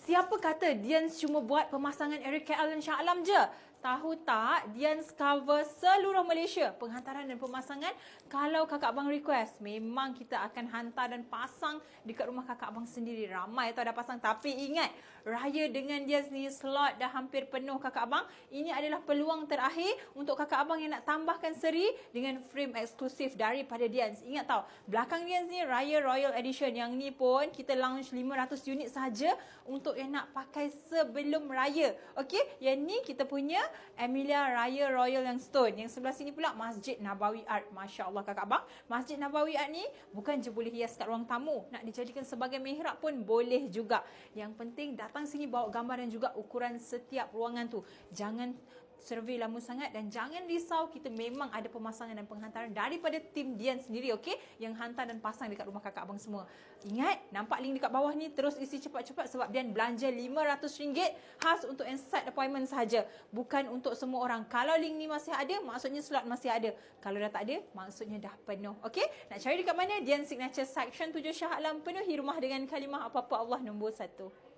Siapa kata Dian cuma buat pemasangan Eric KL dan Shah Alam je? Tahu tak, Dian cover seluruh Malaysia penghantaran dan pemasangan. Kalau kakak abang request, memang kita akan hantar dan pasang dekat rumah kakak abang sendiri. Ramai tau dah pasang, tapi ingat, raya dengan Dian ni slot dah hampir penuh kakak abang. Ini adalah peluang terakhir untuk kakak abang yang nak tambahkan seri dengan frame eksklusif daripada Dian. Ingat tau, belakang Dian ni Raya Royal Edition, yang ni pun kita launch 500 unit saja untuk yang nak pakai sebelum raya. Okey, yang ni kita punya Emilia Raya Royal yang stone. Yang sebelah sini pula Masjid Nabawi Art. Masya Allah kakak abang, Masjid Nabawi Art ni bukan je boleh hias kat ruang tamu, nak dijadikan sebagai mihrab pun boleh juga. Yang penting datang sini bawa gambar dan juga ukuran setiap ruangan tu. Jangan survey lama sangat dan jangan risau, kita memang ada pemasangan dan penghantaran daripada tim Dian sendiri, okey, yang hantar dan pasang dekat rumah kakak abang semua. Ingat, nampak link dekat bawah ni, terus isi cepat-cepat sebab Dian belanja RM500 khas untuk yang side appointment sahaja, bukan untuk semua orang. Kalau link ni masih ada, maksudnya slot masih ada. Kalau dah tak ada, maksudnya dah penuh. Okey, nak cari dekat mana? Dian Signature Section 7 Shah Alam, penuhi rumah dengan kalimah apa-apa Allah nombor 1.